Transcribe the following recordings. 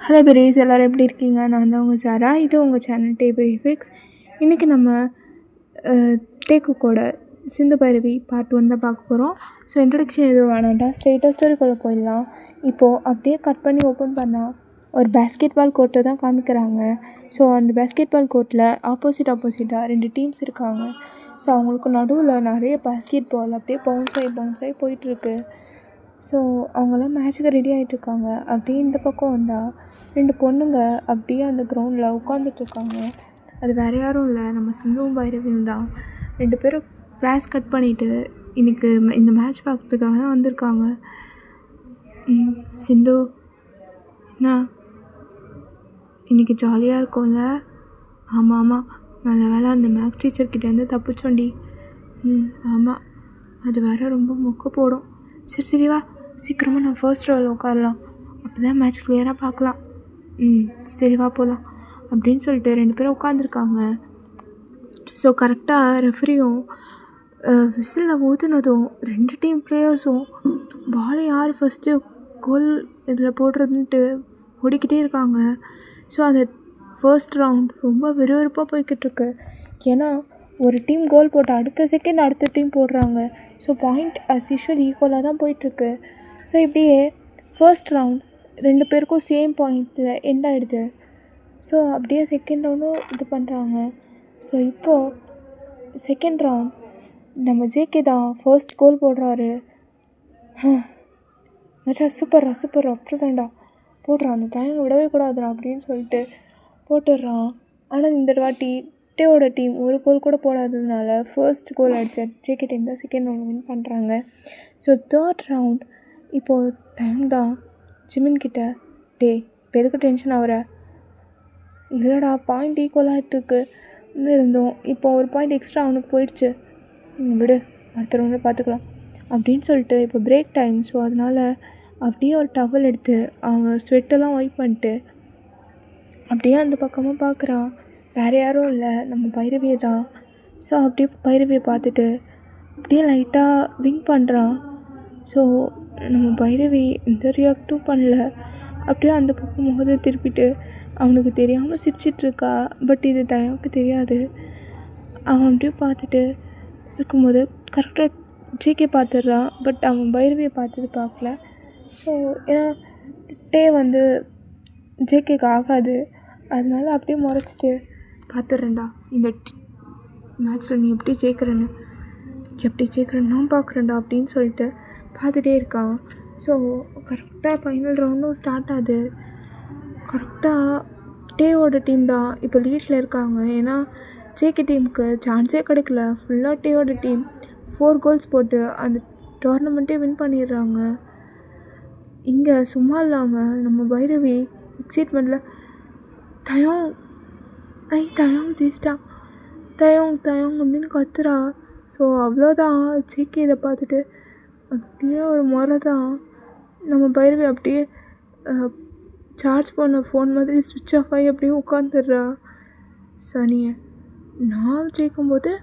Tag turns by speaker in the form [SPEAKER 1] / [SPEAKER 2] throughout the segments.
[SPEAKER 1] Hello பெரியஸ், எல்லோரும் எப்படி இருக்கீங்க? நான் தான் உங்கள் சாரா. இது உங்கள் சேனல் டேபிள் ஃபிக்ஸ். இன்றைக்கி நம்ம டேக்குக்கோட சிந்து பைரவி பார்ட் 1 தான் பார்க்க போகிறோம். ஸோ இன்ட்ரடக்ஷன் எதுவும் வேணாண்டா, ஸ்ட்ரெயிட்டாக ஸ்டோரிக்குள்ளே போயிடலாம். இப்போது அப்படியே கட் பண்ணி ஓப்பன் பண்ணால் ஒரு பேஸ்கெட் பால் கோர்ட்டை தான் காமிக்கிறாங்க. ஸோ அந்த பேஸ்கெட் பால் கோர்ட்டில் ஆப்போசிட்டாக 2 டீம்ஸ் இருக்காங்க. ஸோ அவங்களுக்கு நடுவில் நிறைய பேஸ்கெட் பால் அப்படியே பவுன்ஸ் ஆகி போயிட்டுருக்கு. ஸோ அவங்களாம் மேட்ச்சுக்கு ரெடி ஆகிட்ருக்காங்க. அப்படியே இந்த பக்கம் வந்தால் 2 பொண்ணுங்க அப்படியே அந்த கிரவுண்டில் உட்காந்துட்ருக்காங்க. அது வேறு யாரும் இல்லை, நம்ம சிந்துவும் பைரவியும் தான். 2 பேரும் கிளாஸ் கட் பண்ணிவிட்டு இன்றைக்கி இந்த மேட்ச் பார்க்குறதுக்காக தான் வந்திருக்காங்க. சிந்து, என்ன இன்றைக்கி ஜாலியாக இருக்கும்ல? ஆமாம், நல்ல வேலை அந்த மேக்ஸ் டீச்சர்கிட்டேருந்து தப்பிச்சோண்டி. ஆமாம், அது வேறு ரொம்ப மொக்க போடும். சரி வா, சீக்கிரமாக நம்ம ஃபர்ஸ்ட் ரோவில் உட்காரலாம், அப்போ தான் மேட்ச் கிளியராக பார்க்கலாம். சரி வா போகலாம் அப்படின்னு சொல்லிட்டு 2 பேரும் உட்காந்துருக்காங்க. ஸோ கரெக்டாக ரெஃப்ரியும் விசிலில் ஊற்றுனதும் 2 டீம் பிளேயர்ஸும் பாலை யார் ஃபஸ்ட்டு கோல் இதில் போடுறதுன்ட்டு ஓடிக்கிட்டே இருக்காங்க. ஸோ அந்த ஃபர்ஸ்ட் ரவுண்ட் ரொம்ப விறுவிறுப்பாக போய்கிட்டுருக்கு. ஏன்னா ஒரு டீம் கோல் போட்டு அடுத்த செகண்ட் அடுத்த டீம் போடுறாங்க. ஸோ பாயிண்ட் அஸ் யூஷுவல் ஈக்குவலாக தான் போயிட்டுருக்கு. ஸோ இப்படியே ஃபர்ஸ்ட் ரவுண்ட் 2 பேருக்கும் சேம் பாயிண்டில் எண்ட் ஆகிடுது. ஸோ அப்படியே செகண்ட் ரவுண்டும் இது பண்ணுறாங்க. ஸோ இப்போது செகண்ட் ரவுண்ட் நம்ம ஜேகே தான் ஃபர்ஸ்ட் கோல் போடுறாரு. மச்சா சூப்பர்ரா அப்படி தான்டா போடுறான், அந்த தயங்க விடவே கூடாதுடா அப்படின்னு சொல்லிட்டு போட்டுடுறான். ஆனால் இந்த வாட்டி டேவோட டீம் ஒரு கோல் கூட போடாததுனால ஃபர்ஸ்ட் கோல் அடித்த ஜேகே டீம் தான் செகண்ட் ரவுண்ட் வின் பண்ணுறாங்க. ஸோ தேர்ட் ரவுண்ட் இப்போது டைம் தான் ஜிமின்கிட்ட, இப்போ எதுக்கு டென்ஷன் ஆகிற? இல்லைடா, பாயிண்ட் ஈக்குவலாகிட்டுருக்கு இருந்தோம், இப்போ ஒரு பாயிண்ட் எக்ஸ்ட்ரா அவனுக்கு போயிடுச்சு, விடு அடுத்த ரவுண்டில் பார்த்துக்கலாம் அப்படின்னு சொல்லிட்டு இப்போ பிரேக் டைம். ஸோ அதனால் அப்படியே ஒரு டவல் எடுத்து அவன் ஸ்வெட்டெல்லாம் வைப் பண்ணிட்டு அப்படியே அந்த பக்கமாக பார்க்குறான். வேறு யாரும் இல்லை, நம்ம பைரவியை தான். ஸோ அப்படியே பைரவியை பார்த்துட்டு அப்படியே லைட்டாக விங்க் பண்ணுறான். ஸோ நம்ம பைரவி இந்த ரியாக்டும் பண்ணல, அப்படியே அந்த பக்கம் முகத்தை திருப்பிட்டு அவனுக்கு தெரியாமல் சிரிச்சிட்ருக்கா. பட் இது தயாவுக்கு தெரியாது. அவன் அப்படியே பார்த்துட்டு இருக்கும்போது கரெக்டாக ஜேகே பார்த்துட்றான். பட் அவன் பைரவியை பார்க்கல. ஸோ ஏன்னா டே வந்து ஜேகேக்கு ஆகாது, அதனால அப்படியே முறைச்சிட்டு பார்த்துட்றேன்டா, இந்த மேட்ச்சில் நீ எப்படி ஜெயிக்கிறேன்னு நான் பார்க்குறேன்டா அப்படின்னு சொல்லிட்டு பார்த்துட்டே இருக்கான். ஸோ கரெக்டாக ஃபைனல் ரவுண்டும் ஸ்டார்ட் ஆகுது. கரெக்டாக டேவோட டீம் தான் இப்போ லீடில் இருக்காங்க. ஏன்னா ஜேகே டீமுக்கு சான்ஸே கிடைக்கல. ஃபுல்லாக டேவோட டீம் 4 கோல்ஸ் போட்டு அந்த டோர்னமெண்ட்டே வின் பண்ணிடுறாங்க. இங்கே சும்மா இல்லாமல் நம்ம பைரவி எக்ஸைட்மெண்ட்டில் தயம் ஜெயிச்சிட்டான், தயம் அப்படின்னு கத்துறா. ஸோ அவ்வளோதான், ஜேகே இதை பார்த்துட்டு அப்படியே ஒரு முறை தான் நம்ம பைரவி அப்படியே சார்ஜ் பண்ண ஃபோன் மாதிரி ஸ்விட்ச் ஆஃப் ஆகி அப்படியே உட்காந்துடுறா. சனியை, நான் ஜெயிக்கும்போது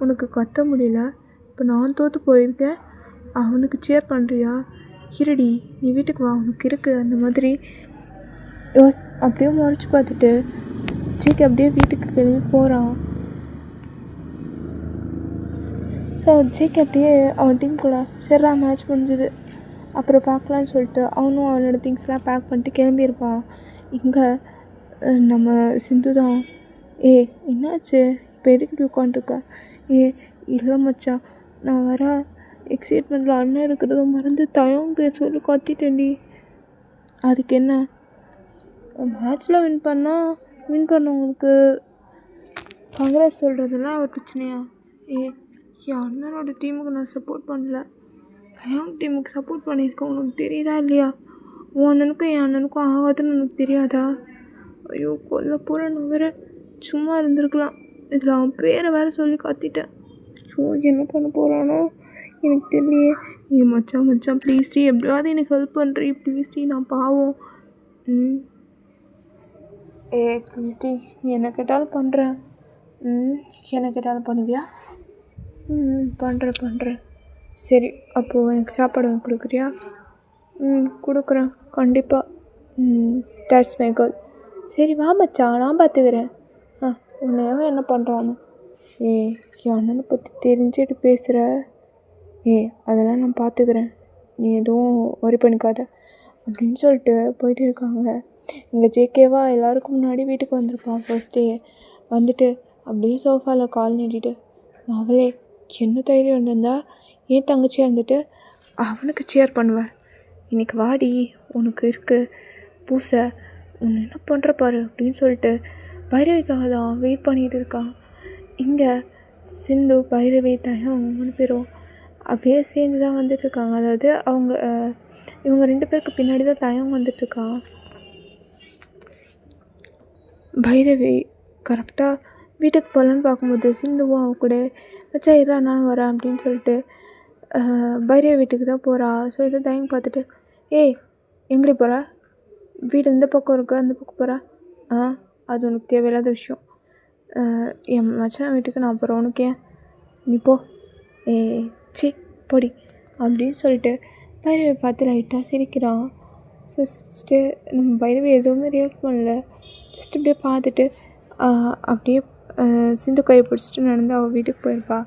[SPEAKER 1] உனக்கு கத்த முடியல, இப்போ நான் தோற்று போயிருக்கேன், அவனுக்கு சேர் பண்ணுறியா? இருடி, நீ வீட்டுக்கு வா, உனக்கு இருக்குது அந்த மாதிரி அப்படியே முறைச்சி பார்த்துட்டு ஜேகே அப்படியே வீட்டுக்கு கிளம்பி போகிறான். ஸோ ஜேகே அப்படியே அவன் டீம் கூட சரிடா மேட்ச் முடிஞ்சுது அப்புறம் பார்க்கலான்னு சொல்லிட்டு அவனும் அவனோட திங்ஸ்லாம் பேக் பண்ணிட்டு கிளம்பியிருப்பான். இங்கே நம்ம சிந்து தான், என்னாச்சு, இப்போ எதுக்கு இப்படி உட்காந்துருக்க? இல்லை மச்சான், நான் வர எக்ஸைட்மெண்ட்டில் அண்ணன் இருக்கிறத மறந்து தயம் பேர் சொல்லி கத்திட்டேன்டி. அதுக்கு என்ன, மேட்ச்சில் வின் பண்ணவங்களுக்கு காங்கிரஸ் சொல்கிறதெல்லாம் ஒரு பிரச்சனையா? என் அண்ணனோட டீமுக்கு நான் சப்போர்ட் பண்ணல, தயம் டீமுக்கு சப்போர்ட் பண்ணியிருக்கேன், உனக்கு தெரியுதா இல்லையா? உன் அண்ணனுக்கும் என் அண்ணனுக்கும் ஆகாதுன்னு உனக்கு தெரியாதா? ஐயோ கொல்ல போகிறேன்னு வேறு, சும்மா இருந்திருக்கலாம், இதில் அவன் பேரை வேறு சொல்லி கத்திட்டேன். ஸோ என்ன பண்ண போகிறானோ எனக்கு தெரியலையே. மச்சான் ப்ளீஸ்டி, எப்படியாவது எனக்கு ஹெல்ப் பண்ணுறீ ப்ளீஸ்டி, நான் பாவம். ப்ளீஸ்டி, நீ என்ன கேட்டாலும் பண்ணுறேன். என்ன கேட்டாலும் பண்ணுவியா? பண்ணுறேன். சரி, அப்போது எனக்கு சாப்பாடு கொடுக்குறியா? கொடுக்குறேன் கண்டிப்பாக. That's my girl. சரி வா மச்சான், நான் பார்த்துக்கிறேன். உன்னையும் என்ன பண்ணுறான்னு. என் அண்ணனை பற்றி தெரிஞ்சுட்டு பேசுகிற. அதெல்லாம் நான் பார்த்துக்கிறேன், நீ எதுவும் ஒரி பண்ணிக்காத அப்படின்னு சொல்லிட்டு போயிட்டு இருக்காங்க. இங்கே ஜேகேவா எல்லாருக்கும் முன்னாடி வீட்டுக்கு வந்திருப்பான் ஃபர்ஸ்ட் டே. வந்துட்டு அப்படியே சோஃபாவில் கால் நீட்டிட்டு, அவளே என்ன தைரியம் வந்திருந்தா ஏன் தங்கச்சியாக இருந்துட்டு அவனுக்கு சேர் பண்ணுவேன். இன்றைக்கி வாடி, உனக்கு இருக்குது பூசை, உன்னை என்ன பண்ணுற பாரு அப்படின்னு சொல்லிட்டு பைரவிக்காக தான் வெயிட் பண்ணிகிட்டு இருக்கான். இங்கே சிந்து பைரவி தயம் 3 பேரும் அப்படியே சேர்ந்து தான் வந்துட்டுருக்காங்க. அதாவது இவங்க 2 பேருக்கு பின்னாடி தான் தயம் வந்துட்டுருக்கான். பைரவி கரெக்டாக வீட்டுக்கு போகலான்னு பார்க்கும்போது சிந்துவும் அவன் கூட வச்சா இருறா நானும் வரேன் அப்படின்னு சொல்லிட்டு பைரவி வீட்டுக்கு தான் போகிறா. ஸோ இதை தயங்க பார்த்துட்டு, எங்கடி போகிறா? வீடு இந்த பக்கம் இருக்குது, அந்த பக்கம் போகிறா? அது உனக்கு தேவையில்லாத விஷயம். என் மச்சான் வீட்டுக்கு நான் போகிறேன், உனக்கு ஏன்? நீ போ. சி பொடி அப்படின்னு சொல்லிட்டு பைரவி பார்த்து லைட்டாக சிரிக்கிறான். ஸோ சிரிச்சிட்டு நம்ம பைரவி எதுவுமே ரியாக்ட் பண்ணல. ஜஸ்ட் அப்படியே பார்த்துட்டு அப்படியே சிந்து கையை பிடிச்சிட்டு நடந்து அவள் வீட்டுக்கு போயிருப்பா.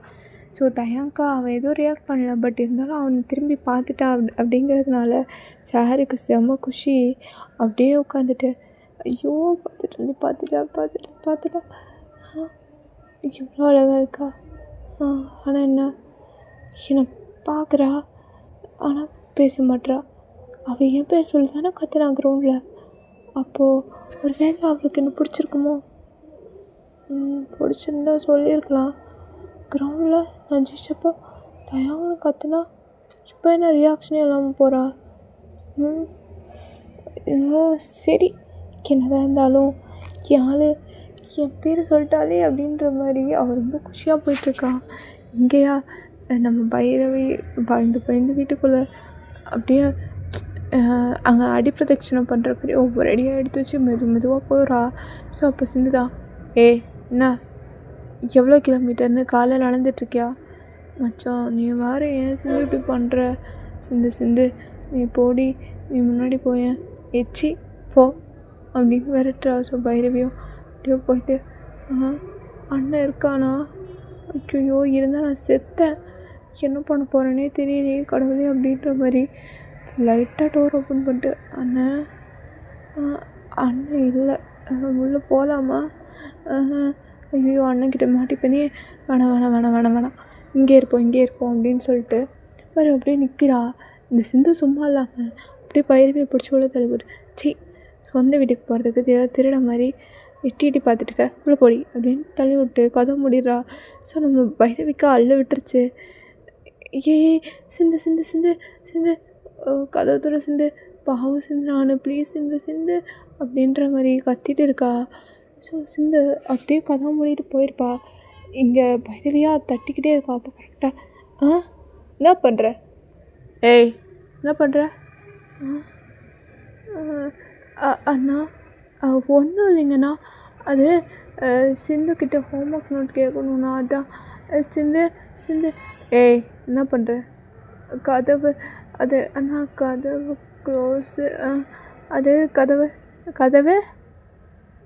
[SPEAKER 1] ஸோ தயங்கா அவன் எதுவும் ரியாக்ட் பண்ணல. பட் இருந்தாலும் அவன் திரும்பி பார்த்துட்டா அப்படிங்கிறதுனால சாருக்கு செம்ம குஷி. அப்படியே உட்காந்துட்டு, ஐயோ பார்த்துட்டா எவ்வளோ அழகாக இருக்கா. ஆனால் என்னை பார்க்குறா, ஆனால் பேச மாட்றா. அவள் என் பேர் சொல்லி தானே கத்துனா கிரவுண்டில். அப்போது ஒரு வேளை அவளுக்கு என்ன பிடிச்சிருக்குமோ? பிடிச்சிருந்தா சொல்லியிருக்கலாம். கிரவுண்டில் நான் ஜெயிச்சப்போ தயான்னு கத்துனா இப்போ என்ன ரியாக்ஷனே இல்லாமல் போகிறா. சரி, என்னதான் இருந்தாலும் என் பேரை சொல்லிட்டாலே அப்படின்ற மாதிரி அவள் ரொம்ப குஷியாக போயிட்டுருக்கான். இங்கேயா நம்ம பைரவி இந்த வீட்டுக்குள்ளே அப்படியே அங்கே அடிப்பிரதட்சணை பண்ணுற மாதிரி ஒவ்வொரு அடியாக எடுத்து வச்சு மெதுவாக போகிறா. ஸோ அப்போ சிந்துதான், என்ன எவ்வளோ கிலோமீட்டர்னு காலையில் நடந்துட்டுருக்கியா? மச்சான் நீ வேறு ஏன் சிந்து இப்படி பண்ணுற? சிந்து நீ போடி, நீ முன்னாடி போயேன், எச்சி போ அப்படின்னு விரட்டுறா. ஸோ பைரவியும் அப்படியே போயிட்டு, அண்ணன் இருக்கானா? ஐயோ இருந்தால் நான் செத்தேன், என்ன பண்ண போகிறேனே தெரியலையே கடவுளே அப்படின்ற மாதிரி லைட்டாக டோர் ஓப்பன் பண்ணிட்டு, அண்ணன் இல்லை, உள்ளே போகலாமா? ஐயோ அண்ணன்கிட்ட மாட்டிப்பனே, வேணாம் இங்கே இருப்போம் அப்படின்னு சொல்லிட்டு வேறு அப்படியே நிற்கிறா. இந்த சிந்து சும்மா இல்லாமல் அப்படியே பைரவியை பிடிச்சி உள்ள தள்ளிவிட்டு, சொந்த வீட்டுக்கு போகிறதுக்கு திருட மாதிரி எட்டி பார்த்துட்டுக்க, உள்ள போடி அப்படின்னு தள்ளி விட்டு கதவை மூடிடுறா. ஸோ நம்ம பைரவிக்கா அள்ள விட்டுருச்சு. சிந்து கதவை தூர சிந்து, பாவம் சிந்து, நான் ப்ளீஸ் சிந்து அப்படின்ற மாதிரி கத்திட்டு இருக்கா. ஸோ சிந்து அப்படியே கதவை மூடிட்டு போயிருப்பா. இங்கே பைரவியாக தட்டிக்கிட்டே இருக்கா. அப்போ கரெக்டாக, என்ன பண்ணுற? என்ன பண்ணுற? அண்ணா ஒன்றும் இல்லைங்கண்ணா, அது சிந்துக்கிட்ட ஹோம்ஒர்க் நோட் கேட்கணுண்ணா, அதான். சிந்து என்ன பண்ணுற? கதவு அது அண்ணா, கதவு க்ளோஸு. அது கதவு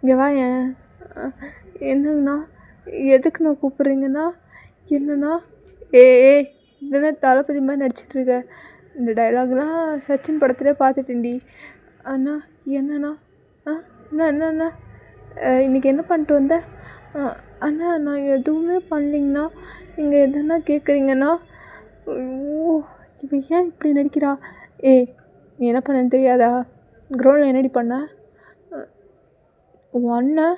[SPEAKER 1] இங்கே வா. என்னங்கண்ணா, எதுக்குண்ணா கூப்பிட்றீங்கண்ணா? என்னண்ணா? என்ன தளபதி மாதிரி நடிச்சிட்ருக்க? இந்த டைலாக்லாம் சச்சின் படத்துலேயே பார்த்துட்டேன்டி. அண்ணா என்னண்ணா? என்னண்ணா இன்றைக்கி என்ன பண்ணிட்டு வந்த? அண்ணா நான் எதுவுமே பண்ணலிங்கண்ணா, நீங்கள் எதனா கேட்குறீங்கண்ணா. ஐயோ இவன் ஏன் இப்படி நடிக்கிறா? நீ என்ன பண்ணன்னு தெரியாதா? கிரவுண்டில் என்னடி பண்ண? அண்ணன்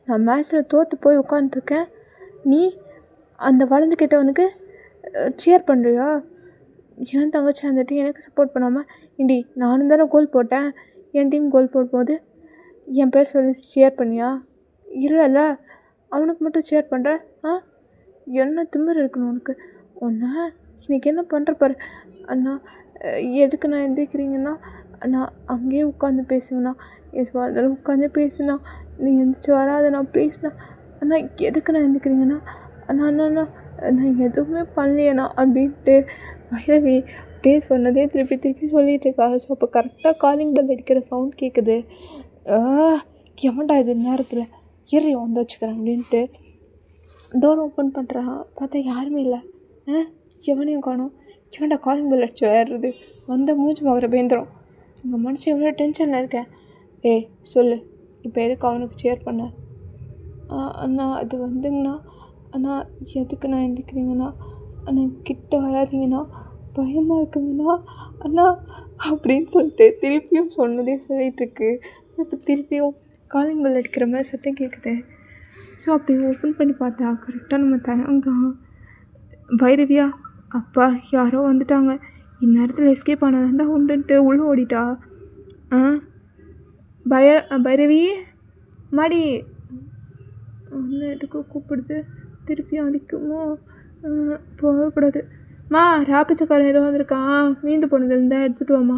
[SPEAKER 1] நான் மேட்ச்சில் தோற்று போய் உட்காந்துருக்கேன், நீ அந்த வளர்ந்து கேட்டவனுக்கு சேர் பண்ணுறியா? என் தங்கச்சி வந்துட்டு எனக்கு சப்போர்ட் பண்ணாமல், இண்டி நானும் தானே கோல் போட்டேன், என் டீம் கோல் போடும்போது என் பேர் சொல்லி ஷேர் பண்ணியா? இல்லைல்ல, அவனுக்கு மட்டும் ஷேர் பண்ணுற. என்ன திமிரு இருக்கணும் உனக்கு? ஒன்றா இன்றைக்கி என்ன பண்ணுற பாரு. அண்ணா எதுக்கு நான் எந்திரிக்கிறீங்கன்னா, அண்ணா அங்கேயே உட்காந்து பேசுங்கண்ணா, எதுவாக இருந்தாலும் உட்காந்து பேசுண்ணா, நீ எந்திரிச்சு வராதண்ணா ப்ளீஸ்ண்ணா. அண்ணா எதுக்கு நான் எந்திரிக்கிறீங்கண்ணா? அண்ணா நான் எதுவுமே பண்ணலையேண்ணா அப்படின்ட்டு பைரவி அப்படியே சொன்னதே திருப்பி சொல்லிகிட்டு இருக்கா. ஸோ அப்போ கரெக்டாக காலிங் பெல் அடிக்கிற சவுண்ட் கேட்குது. எவன்டா இது நேரத்தில் ஏறி வந்து வச்சுக்கிறேன் அப்படின்ட்டு டோர் ஓப்பன் பண்ணுறான். பார்த்தா யாருமே இல்லை. எவனையும் காணோம். எவன்டா காலிங் பெல் அடிச்சு ஏறுறது? வந்த மூஞ்சி பார்க்குற பயந்துடும். எங்கள் மனுஷன் எவ்வளோ டென்ஷனில் இருக்கேன். ஏய் சொல்லு, இப்போ எதுக்கு அவனுக்கு சேர் பண்ண? அண்ணா அது வந்துங்கண்ணா, அண்ணா எதுக்குண்ணா எந்திக்கிறீங்கண்ணா? அண்ணா கிட்ட வராதிங்கண்ணா, பயமாக இருக்குங்கண்ணா அண்ணா அப்படின்னு சொல்லிட்டு திருப்பியும் சொன்னதே சொல்லிகிட்ருக்கு. இப்போ திருப்பியும் காலிங் பெல் அடிக்கிற மாதிரி சத்தம் கேட்குது. ஸோ அப்படி ஓப்பன் பண்ணி பார்த்தா கரெக்டாக நம்ம தயங்கம். பைரவியா, அப்பா யாரோ வந்துட்டாங்க, இந்நேரத்தில் எஸ்கேப் ஆனதாண்டா உண்டுன்ட்டு உள்ளே ஓடிட்டா. பைரவி மாடி ஒன்று எதுக்கு கூப்பிடுது? திருப்பி அடிக்குமோ? போகக்கூடாது. ராப்பிச்சக்காரன் ஏதோ வந்திருக்கான், மீந்து போனதுலேருந்தா எடுத்துகிட்டு வாமா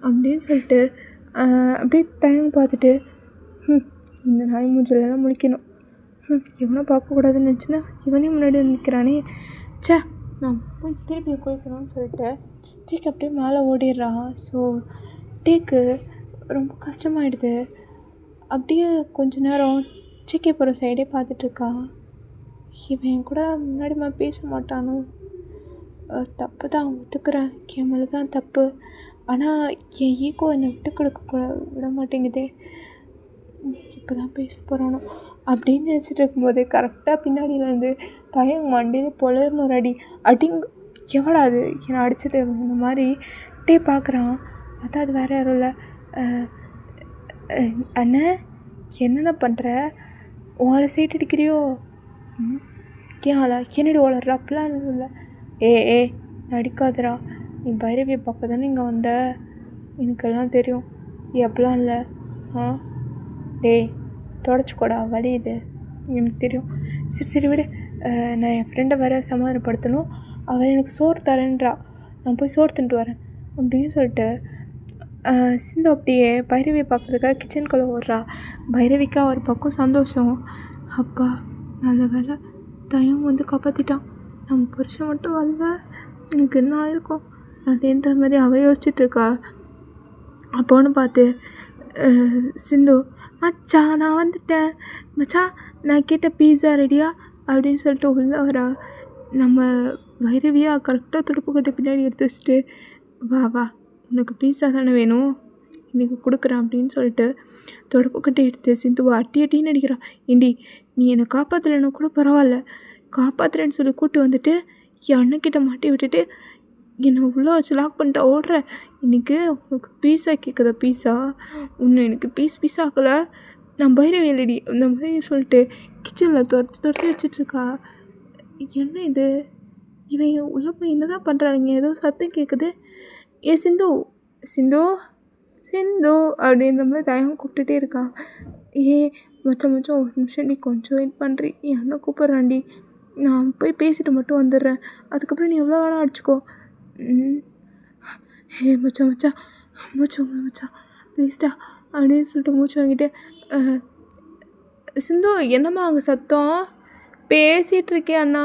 [SPEAKER 1] அப்படின்னு சொல்லிட்டு அப்படியே தயங்க பார்த்துட்டு இந்த நாய் மூஞ்சிலெல்லாம் முழிக்கணும். இவனை பார்க்கக்கூடாதுன்னு நினச்சின்னா இவனே முன்னாடி வந்து நிற்கிறானே. நான் போய் திருப்பி குளிக்கணும்னு சொல்லிட்டு டீக்கு அப்படியே மேலே ஓடிடுறான். ஸோ டீக்கு ரொம்ப கஷ்டமாயிடுது. அப்படியே கொஞ்ச நேரம் சீக்கே போகிற சைடே பார்த்துட்ருக்கான். இவன் கூட முன்னாடி பேச மாட்டானோ? தப்பு தான், ஒத்துக்கிறேன், என் மேலே தான் தப்பு. ஆனால் என் ஈகோ என்னை விட்டு கொடுக்க விட மாட்டேங்குதே. இப்போ தான் பேச போகிறானோ அப்படின்னு நினச்சிட்டு இருக்கும்போது கரெக்டாக பின்னாடியிலேருந்து பையன் மண்டியிலே பொலர்னு ஒரு அடிங்க எவ்வளோ அது என்னை அடிச்சது இந்த மாதிரி டே பார்க்குறான். பார்த்தா அது வேறு யாரும் இல்லை. அண்ணே என்னென்ன பண்ணுற? உங்களை சைட் அடிக்கிறியோ? ஏன் அதா என்னடி ஓலற? அப்படிலாம் இல்லை. ஏ நடிக்காதரா, நீ பைரவியை பார்க்க தானே இங்கே வந்த, எனக்கெல்லாம் தெரியும். எப்படிலாம் இல்லை. டேய் தொடச்சிக்கோடா, வலி இது எனக்கு தெரியும். சரி விடு, நான் என் ஃப்ரெண்டை வேறு சமாதானப்படுத்தணும். அவள் எனக்கு சோறு தரேன்றா, நான் போய் சோறு தின்ட்டு வரேன் அப்படின்னு சொல்லிட்டு சிந்து அப்படியே பைரவியை பார்க்குறதுக்காக கிச்சனுக்குள்ளே ஓடுறா. பைரவிக்கா ஒரு பக்கம் சந்தோஷம். அப்பா நல்ல வேலை, தயம் வந்து காப்பாற்றிட்டான், நம்ம புருஷன் மட்டும் வரல எனக்கு என்ன ஆயிருக்கும் அப்படின்ற மாதிரி அவள் யோசிச்சுட்ருக்கா. அப்போன்னு பார்த்து சிந்து, மச்சான் நான் வந்துட்டேன் மச்சான், நான் கேட்ட பீஸா ரெடியா அப்படின்னு சொல்லிட்டு உள்ளே வரா. நம்ம பைரவியாக கரெக்டாக துடுப்புக்கட்டை பின்னாடி எடுத்து வச்சுட்டு, வா உனக்கு பீஸா தானே வேணும், இன்றைக்கி கொடுக்குறேன் அப்படின்னு சொல்லிட்டு துடுப்புக்கட்டை எடுத்து சிந்துவா அட்டின்னு அடிக்கிறான். ஏண்டி நீ என்னை காப்பாற்றலைன்னா கூட பரவாயில்ல, காப்பாற்றுறேன்னு சொல்லி கூப்பிட்டு வந்துட்டு என் அண்ணன்கிட்ட மாட்டி விட்டுட்டு என்னை உள்ளே வச்சு லாக் பண்ணிட்டு ஓடுற. இன்றைக்கி உனக்கு பீஸா கேட்குதா? பீஸா உன்னை எனக்கு பீஸ் ஆக்கலை, நான் பைரவி இல்லடி இந்த மாதிரி சொல்லிட்டு கிச்சனில் துரத்தி வச்சிட்ருக்கா. என்ன இது, இவன் உள்ளே போய் என்ன தான் பண்ணுறாங்க? ஏதோ சத்தம் கேட்குது. ஏ சிந்து அப்படின்ற மாதிரி தயகம் கூப்பிட்டுட்டே இருக்கான். மச்சான் ஒரு நிமிஷம் நீ கொஞ்சம் வெயிட் பண்ணுறி, என் அண்ணன் கூப்பிட்றான்டி, நான் போய் பேசிட்டு மட்டும் வந்துடுறேன், அதுக்கப்புறம் நீ எவ்வளோ வேணால் அடிச்சுக்கோ. மச்சான் மூச்சு வாங்க மச்சான் ப்ளீஸ்டா அப்படின்னு சொல்லிட்டு மூச்சு வாங்கிட்டு, சிந்து என்னம்மா அங்கே சத்தம், பேசிகிட்டு இருக்கேன் அண்ணா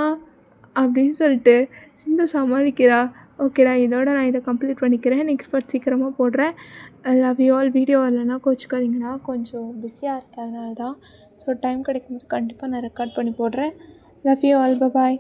[SPEAKER 1] அப்படின்னு சொல்லிட்டு சிந்து சமாளிக்கிறா. ஓகேடா, இதோட நான் இதை கம்ப்ளீட் பண்ணிக்கிறேன், நெக்ஸ்ட் பார்ட் சீக்கிரமாக போடுறேன். Love you all. வீடியோ இல்லைன்னா கோச்சிக்காதீங்கன்னா, கொஞ்சம் பிஸியாக இருக்கேன், அதனால தான். ஸோ டைம் கிடைக்கும்போது கண்டிப்பாக நான் ரெக்கார்ட் பண்ணி போடுறேன். Love you all, bye.